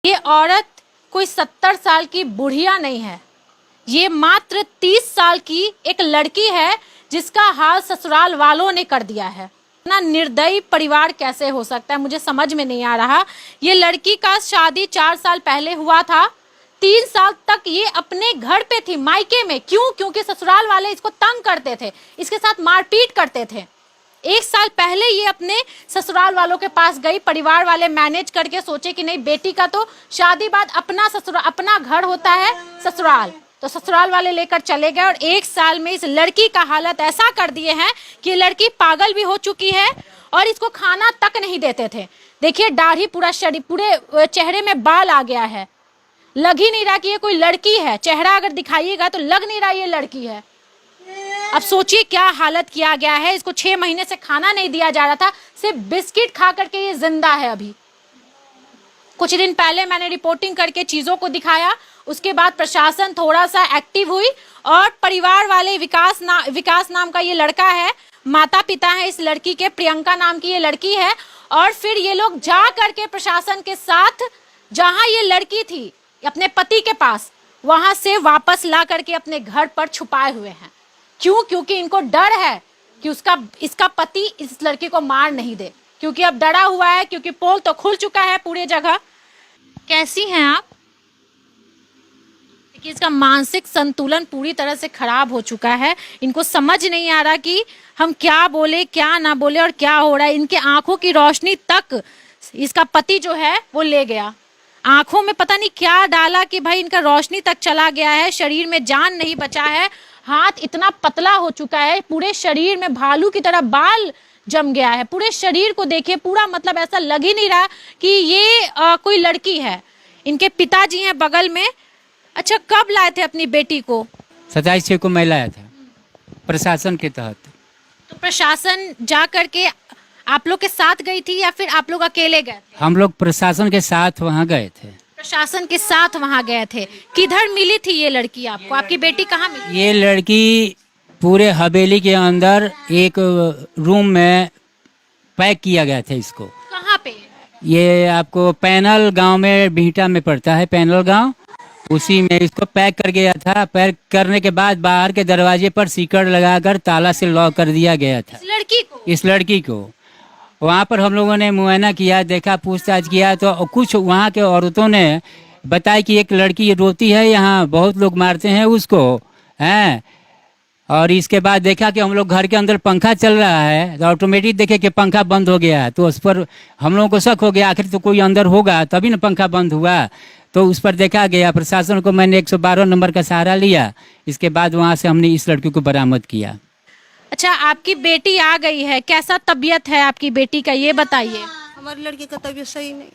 ये औरत कोई 70 साल की बुढ़िया नहीं है, ये मात्र 30 साल की एक लड़की है जिसका हाल ससुराल वालों ने कर दिया है। इतना निर्दयी परिवार कैसे हो सकता है, मुझे समझ में नहीं आ रहा। ये लड़की का शादी 4 साल पहले हुआ था। 3 साल तक ये अपने घर पे थी, मायके में। क्यों? क्योंकि ससुराल वाले इसको तंग करते थे, इसके साथ मारपीट करते थे। 1 साल पहले ये अपने ससुराल वालों के पास गई। परिवार वाले मैनेज करके सोचे कि नहीं, बेटी का तो शादी बाद अपना घर होता है ससुराल, तो ससुराल वाले लेकर चले गए। और 1 साल में इस लड़की का हालत ऐसा कर दिए हैं कि ये लड़की पागल भी हो चुकी है और इसको खाना तक नहीं देते थे। देखिए, दाढ़ी, पूरा शरीर, पूरे चेहरे में बाल आ गया है। लग ही नहीं रहा कि ये कोई लड़की है। चेहरा अगर दिखाइएगा तो लग नहीं रहा ये लड़की है। अब सोचिए क्या हालत किया गया है। इसको 6 महीने से खाना नहीं दिया जा रहा था, सिर्फ बिस्किट खा करके ये जिंदा है अभी। कुछ दिन पहले मैंने रिपोर्टिंग करके चीजों को दिखाया, उसके बाद प्रशासन थोड़ा सा एक्टिव हुई और परिवार वाले, विकास नाम का ये लड़का है, माता पिता है इस लड़की के, प्रियंका नाम की ये लड़की है। और फिर ये लोग जा करके प्रशासन के साथ जहां ये लड़की थी अपने पति के पास, वहां से वापस ला करके अपने घर पर छुपाए हुए हैं। क्यों? क्योंकि इनको डर है कि इसका पति इस लड़की को मार नहीं दे, क्योंकि अब डरा हुआ है, क्योंकि पोल तो खुल चुका है पूरी जगह। कैसी हैं आप? देखिए, इसका मानसिक संतुलन पूरी तरह से खराब हो चुका है। इनको समझ नहीं आ रहा कि हम क्या बोले, क्या ना बोले और क्या हो रहा है। इनके आंखों की रोशनी तक इसका पति जो है वो ले गया। आंखों में पता नहीं क्या डाला कि भाई इनका रोशनी तक चला गया है, शरीर में जान नहीं बचा है। हाथ इतना पतला हो चुका है, पूरे शरीर में भालू की तरह बाल जम गया है। पूरे शरीर को देखिए, पूरा मतलब ऐसा लग ही नहीं रहा कि ये कोई लड़की है। इनके पिताजी हैं बगल में। अच्छा, कब लाए थे अपनी बेटी को? 27 को मैं लाया था प्रशासन के तहत। तो प्रशासन जा करके आप लोग के साथ गई थी या फिर आप लोग अकेले गए थे? हम लोग प्रशासन के साथ वहाँ गए थे। प्रशासन के साथ वहाँ गए थे। किधर मिली थी ये लड़की आपको? आपकी बेटी कहाँ मिली? ये लड़की पूरे हवेली के अंदर एक रूम में पैक किया गया था इसको। कहाँ पे? ये आपको पैनल गांव में, बिहटा में पड़ता है पैनल गांव, उसी में इसको पैक कर गया था। पैक करने के बाद बाहर के दरवाजे पर सीकड़ लगाकर ताला से लॉक कर दिया गया था इस लड़की को। वहाँ पर हम लोगों ने मुआयना किया, देखा, पूछताछ किया, तो कुछ वहाँ के औरतों ने बताया कि एक लड़की रोती है, यहाँ बहुत लोग मारते हैं उसको, हैं। और इसके बाद देखा कि हम लोग घर के अंदर पंखा चल रहा है, तो ऑटोमेटिक देखे कि पंखा बंद हो गया है। तो उस पर हम लोगों को शक हो गया, आखिर तो कोई अंदर होगा तभी ना पंखा बंद हुआ। तो उस पर देखा गया। प्रशासन को मैंने 112 नंबर का सहारा लिया। इसके बाद वहाँ से हमने इस लड़की को बरामद किया। अच्छा, आपकी बेटी आ गई है, कैसा तबीयत है आपकी बेटी का, ये बताइए। हमारी लड़की का तबीयत सही नहीं,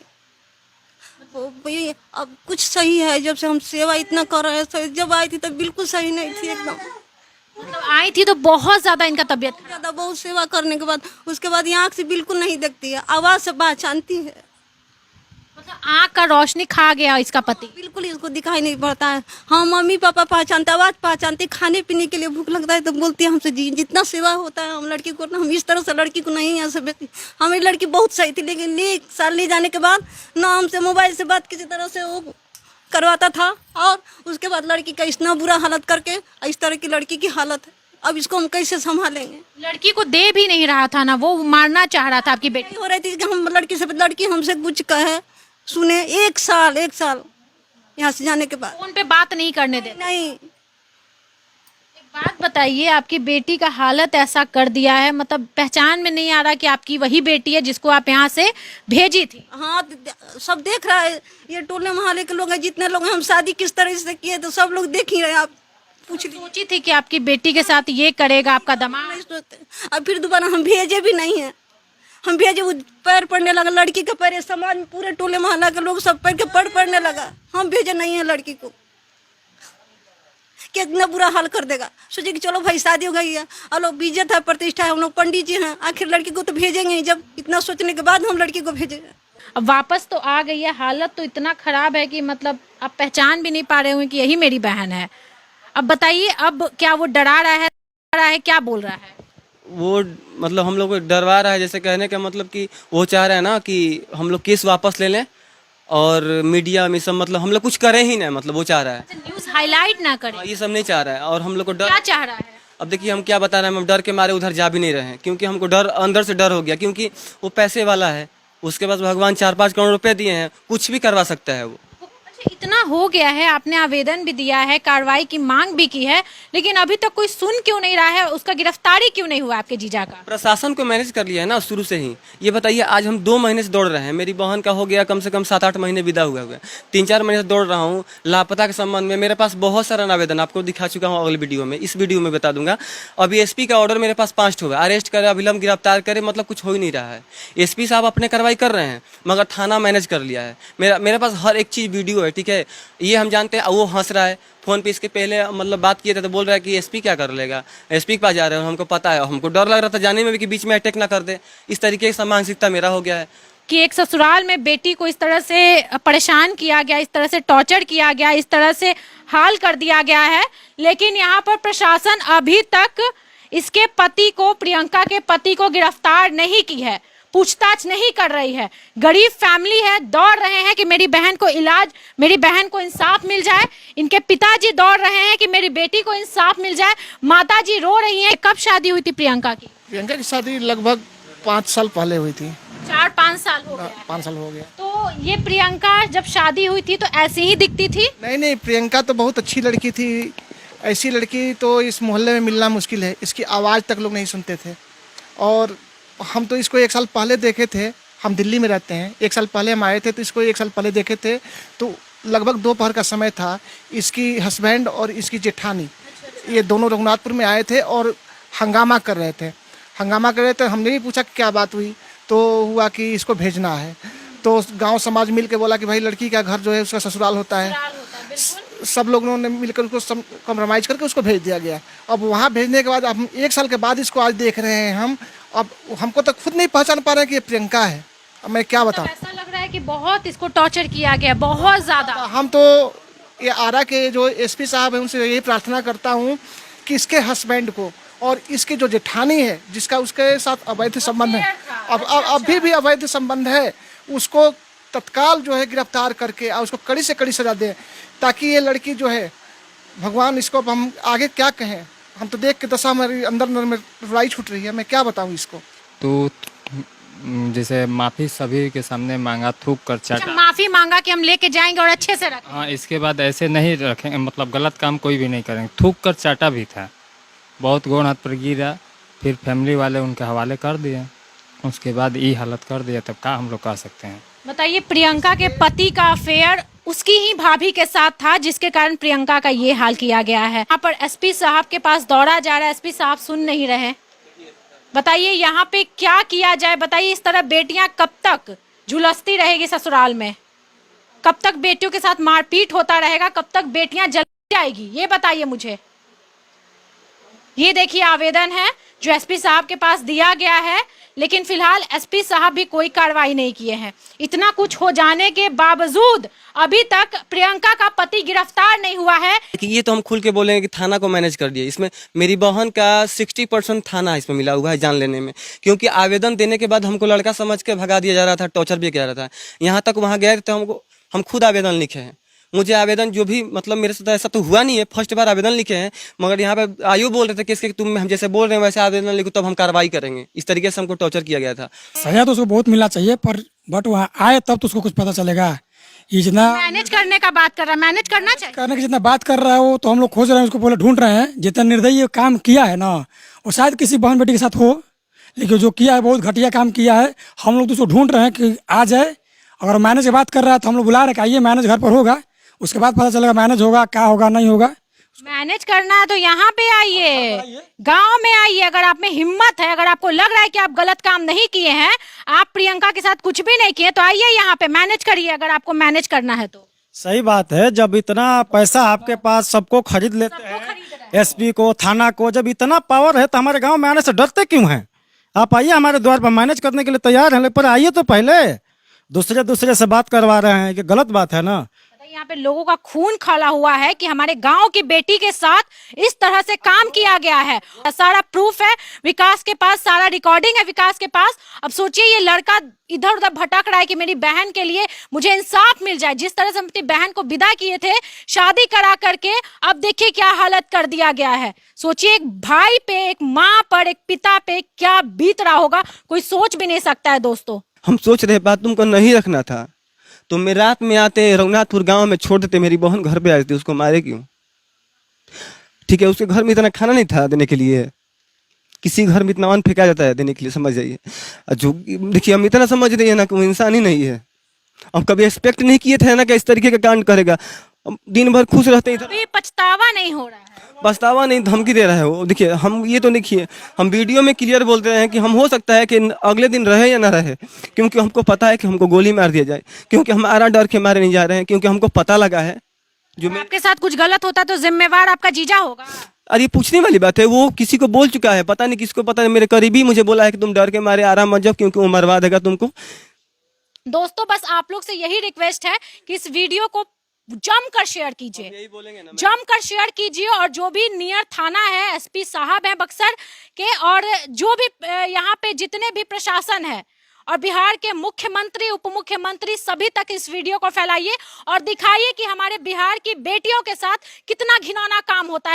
अब कुछ सही है। जब से हम सेवा इतना कर रहे हैं, जब आई थी तब बिल्कुल सही नहीं थी एकदम। मतलब आई थी तो बहुत ज्यादा इनका तबीयत ज़्यादा, बहुत सेवा करने के बाद उसके बाद ये आँख से बिल्कुल नहीं देखती है, आवाज़ से पहचानती है। मतलब आँख का रोशनी खा गया इसका पति, बिल्कुल इसको दिखाई नहीं पड़ता है। हाँ, मम्मी पापा पहचानते, आवाज़ पहचानते, खाने पीने के लिए भूख लगता है तो बोलती है हमसे, जी जितना सेवा होता है हम लड़की को, हम इस तरह से लड़की को नहीं ऐसे बेटी। हमारी लड़की बहुत सही थी, लेकिन 1 साल ले जाने के बाद ना हमसे मोबाइल से बात किसी तरह से वो करवाता था, और उसके बाद लड़की का इतना बुरा हालत करके इस तरह की लड़की की हालत है। अब इसको हम कैसे संभालेंगे? लड़की को दे भी नहीं रहा था ना, वो मारना चाह रहा था आपकी बेटी। हो रही थी कि हम लड़की हमसे कुछ कहे सुने। 1 साल यहाँ से जाने के बाद फोन पे बात नहीं करने दे। नहीं। एक बात बताइए, आपकी बेटी का हालत ऐसा कर दिया है, मतलब पहचान में नहीं आ रहा कि आपकी वही बेटी है जिसको आप यहाँ से भेजी थी। हाँ, सब देख रहा है, ये टोले मोहल्ले के लोग हैं, जितने लोग हैं, हम शादी किस तरह से किए तो सब लोग देख ही रहे। आप पूछ लीजिए। सोची थी कि आपकी बेटी के साथ ये करेगा आपका दामाद? नहीं सोचते। अब फिर दोबारा हम भेजे भी नहीं है। हम भेजे, वो पैर पड़ने लगा लड़की के पैर, समाज में पूरे टोले मोहल्ला के लोग सब पैर के पड़ने लगा। हम भेजे नहीं है लड़की को, कितना बुरा हाल कर देगा। सोचे कि चलो भाई शादी हो गई है, और लोग इज्जत है, प्रतिष्ठा है, हम लोग पंडित जी हैं, आखिर लड़की को तो भेजेंगे ही। जब इतना सोचने के बाद हम लड़की को भेजेंगे। अब वापस तो आ गई है, हालत तो इतना खराब है कि मतलब आप पहचान भी नहीं पा रहे हो कि यही मेरी बहन है। अब बताइए, अब क्या वो डरा रहा है, क्या बोल रहा है? वो मतलब हम लोग को डरवा रहा है, जैसे कहने का मतलब कि वो चाह रहा है ना कि हम लोग केस वापस ले लें और मीडिया में सब मतलब हम लोग कुछ करें ही नहीं, मतलब वो चाह रहा है। न्यूज हाईलाइट ना करें, ये सब नहीं चाह रहा है और हम लोग को डर। क्या चाह रहा है? अब देखिए हम क्या बता रहे हैं, हम डर के मारे उधर जा भी नहीं रहे हैं, क्योंकि हमको डर अंदर से डर हो गया, क्योंकि वो पैसे वाला है, उसके पास भगवान 4-5 करोड़ रुपए दिए हैं, कुछ भी करवा सकता है वो। अच्छा, इतना हो गया है, आपने आवेदन भी दिया है, कार्रवाई की मांग भी की है, लेकिन अभी तक कोई सुन क्यों नहीं रहा है? उसका गिरफ्तारी क्यों नहीं हुआ आपके जीजा का? प्रशासन को मैनेज कर लिया है ना शुरू से ही। ये बताइए आज हम 2 महीने से दौड़ रहे हैं, मेरी बहन का हो गया कम से कम 7-8 महीने विदा हुआ हुआ है, 3-4 महीने से दौड़ रहा हूँ लापता के संबंध में। मेरे पास बहुत सारा आवेदन आपको दिखा चुका हूँ अगले वीडियो में, इस वीडियो में बता दूंगा। अभी एसपी का ऑर्डर मेरे पास 5 हुआ, अरेस्ट करे, अभिलंब गिरफ्तार करे, मतलब कुछ हो ही नहीं रहा है। एसपी साहब अपने कार्रवाई कर रहे हैं मगर थाना मैनेज कर लिया है। मेरे पास हर एक चीज़ वीडियो है, ठीक है, ये हम जानते हैं। वो हंस रहा है फोन पे, इसके पहले मतलब बात किए थे तो बोल रहा है कि एसपी क्या कर लेगा, एसपी के पास जा रहे हैं, हमको पता है, हमको डर लग रहा था जाने में भी कि बीच में अटैक ना कर दे। इस तरीके की मानसिकता मेरा हो गया है कि एक ससुराल में बेटी को इस तरह से परेशान किया गया, इस तरह से टॉर्चर किया गया, इस तरह से हाल कर दिया गया है, लेकिन यहाँ पर प्रशासन अभी तक इसके पति को, प्रियंका के पति को गिरफ्तार नहीं की है, पूछताछ नहीं कर रही है। गरीब फैमिली है, दौड़ रहे हैं कि मेरी बहन को इलाज, मेरी बहन को इंसाफ मिल जाए। इनके पिताजी दौड़ रहे हैं कि मेरी बेटी को इंसाफ मिल जाए। माताजी रो रही हैं। कब शादी हुई थी प्रियंका की? प्रियंका की शादी लगभग 5 साल पहले हुई थी। 4-5 साल हो गए। 5 साल हो गया। तो ये प्रियंका जब शादी हुई थी तो ऐसी ही दिखती थी? नहीं, प्रियंका तो बहुत अच्छी लड़की थी। ऐसी लड़की तो इस मोहल्ले में मिलना मुश्किल है। इसकी आवाज़ तक लोग नहीं सुनते थे। और हम तो इसको 1 साल पहले देखे थे, हम दिल्ली में रहते हैं। 1 साल पहले हम आए थे तो इसको 1 साल पहले देखे थे, तो लगभग दोपहर का समय था। इसकी हस्बैंड और इसकी जेठानी ये दोनों रघुनाथपुर में आए थे और हंगामा कर रहे थे। हमने भी पूछा कि क्या बात हुई, तो हुआ कि इसको भेजना है। तो गांव समाज मिल के बोला कि भाई लड़की का घर जो है उसका ससुराल होता है। सब लोगों ने मिलकर उसको कॉम्प्रोमाइज़ करके उसको भेज दिया गया। अब वहाँ भेजने के बाद अब 1 साल के बाद इसको आज देख रहे हैं हम। अब हमको तो खुद नहीं पहचान पा रहे हैं कि ये प्रियंका है। अब मैं क्या बताऊं। ऐसा लग रहा है कि बहुत इसको टॉर्चर किया गया, बहुत ज्यादा। हम तो ये आरा के जो एसपी साहब हैं उनसे यही प्रार्थना करता हूं कि इसके हस्बैंड को और इसकी जो जेठानी है जिसका उसके साथ अवैध संबंध है, अब अभी भी अवैध संबंध है, उसको तत्काल जो है गिरफ्तार करके और उसको कड़ी से कड़ी सजा दें, ताकि ये लड़की जो है, भगवान इसको हम आगे क्या कहें। हम तो देख के दशा हमारे अंदर में रुलाई छूट रही है। मैं क्या बताऊं इसको। तो जैसे माफ़ी सभी के सामने मांगा, थूक कर चाटा। माफी मांगा कि हम लेके जाएंगे और अच्छे से रखेंगे। हाँ, इसके बाद ऐसे नहीं रखेंगे, मतलब गलत काम कोई भी नहीं करेंगे। थूक कर चाटा भी था, बहुत गोड़ हाथ पर गिरा, फिर फैमिली वाले उनके हवाले कर दिए, उसके बाद ये हालत कर दिया, तब क्या हम लोग कह सकते हैं। बताइए, प्रियंका के पति का अफेयर उसकी ही भाभी के साथ था, जिसके कारण प्रियंका का ये हाल किया गया है। यहाँ पर एसपी साहब के पास दौड़ा जा रहा है, एसपी साहब सुन नहीं रहे। बताइए यहाँ पे क्या किया जाए। बताइए इस तरह बेटियां कब तक झुलसती रहेगी ससुराल में, कब तक बेटियों के साथ मारपीट होता रहेगा, कब तक बेटियां जल जाएगी, ये बताइए मुझे। ये देखिए आवेदन है जो एसपी साहब के पास दिया गया है, लेकिन फिलहाल एसपी साहब भी कोई कार्रवाई नहीं किए हैं। इतना कुछ हो जाने के बावजूद अभी तक प्रियंका का पति गिरफ्तार नहीं हुआ है। कि ये तो हम खुल के बोलेंगे कि थाना को मैनेज कर दिया। इसमें मेरी बहन का 60% थाना इसमें मिला हुआ है जान लेने में, क्योंकि आवेदन देने के बाद हमको लड़का समझ के भगा दिया जा रहा था, टॉर्चर भी किया जा रहा था। यहाँ तक वहाँ गए तो हम खुद आवेदन लिखे हैं। मुझे आवेदन जो भी मतलब मेरे साथ ऐसा तो हुआ नहीं है, फर्स्ट बार आवेदन लिखे हैं, मगर यहाँ पे आयु बोल रहे थे कि इसके तुम हम जैसे बोल रहे हैं वैसे आवेदन लिखो तब हम कार्रवाई करेंगे। इस तरीके से हमको टॉर्चर किया गया था। सजा तो उसको बहुत मिलना चाहिए, पर बट वहाँ आए तब तो उसको कुछ पता चलेगा। ये जितना मैनेज करने का बात कर रहा है, मैनेज करना चाहिए। करने की जितना बात कर रहा है वो तो हम लोग खोज रहे हैं, उसको पहले ढूंढ रहे हैं। जितना निर्दयी काम किया है ना, वो शायद किसी बहन बेटी के साथ हो, लेकिन जो किया है बहुत घटिया काम किया है। हम लोग तो उसको ढूंढ रहे हैं कि आ जाए। अगर मैनेज की बात कर रहा है तो हम लोग बुला रहे हैं कि आइए मैनेज घर पर होगा, उसके बाद पता चलेगा मैनेज होगा क्या होगा नहीं होगा। मैनेज करना है तो यहाँ पे आइए, गांव में आइए। अगर आप में हिम्मत है, अगर आपको लग रहा है कि आप गलत काम नहीं किए हैं, आप प्रियंका के साथ कुछ भी नहीं किए, तो आइए यहाँ पे मैनेज करिए, अगर आपको मैनेज करना है तो। सही बात है। जब इतना पैसा आपके पास, सबको खरीद लेते हैं, एसपी को, थाना को, जब इतना पावर है तो हमारे गांव में आने से डरते क्यों हैं? आप आइए हमारे द्वार पर, मैनेज करने के लिए तैयार हैं, पर आइए तो पहले। दूसरे से बात करवा रहे हैं कि गलत बात है ना। यहाँ पे लोगों का खून खौला हुआ है कि हमारे गांव की बेटी के साथ इस तरह से काम किया गया है। सारा प्रूफ है विकास के पास, सारा रिकॉर्डिंग है विकास के पास। अब सोचिए ये लड़का इधर उधर भटक रहा है कि मेरी बहन के लिए मुझे इंसाफ मिल जाए। जिस तरह से हम अपनी बहन को विदा किए थे शादी करा करके, अब देखिए क्या हालत कर दिया गया है। सोचिए एक भाई पे, एक माँ पर, एक पिता पे क्या बीत रहा होगा, कोई सोच भी नहीं सकता है दोस्तों। हम सोच रहे बात तुमको नहीं रखना था तो मैं रात में आते रघुनाथपुर गांव में छोड़ देते, मेरी बहन घर पे आई थी, उसको मारे क्यों? ठीक है, उसके घर में इतना खाना नहीं था देने के लिए, किसी घर में इतना अन्न फेंका जाता है देने के लिए, समझ जाइए। जो देखिए हम इतना समझ रहे हैं ना कि वो इंसान ही नहीं है। हम कभी एक्सपेक्ट नहीं किए थे ना कि इस तरीके का कांड करेगा। हम दिन भर खुश रहते हैं, अभी पछतावा नहीं हो रहा है। पछतावा नहीं, धमकी दे रहा है वो। देखिए हम ये तो देखिए हम वीडियो में क्लियर बोलते हैं कि हम हो सकता है कि अगले दिन रहे या ना रहे, क्योंकि हमको पता है कि हमको गोली मार दिया जाए, क्योंकि हमारा डर के मारे नहीं जा रहे हैं, क्योंकि हमको पता लगा है जो मैं आपके साथ कुछ गलत होता तो जिम्मेवार आपका जीजा होगा। अरे पूछने वाली बात है, वो किसी को बोल चुका है, पता नहीं किसको, पता नहीं, मेरे करीबी मुझे बोला है कि तुम डर के मारे आराम मत जाओ क्योंकि वो मरवा देगा तुमको। दोस्तों बस आप लोग से यही रिक्वेस्ट है कि इस वीडियो को जमकर शेयर कीजिए, जमकर शेयर कीजिए। और जो भी नियर थाना है, एसपी साहब हैं बक्सर के, और जो भी यहाँ पे जितने भी प्रशासन है और बिहार के मुख्यमंत्री, उप मुख्यमंत्री, सभी तक इस वीडियो को फैलाइए और दिखाइए कि हमारे बिहार की बेटियों के साथ कितना घिनौना काम होता है।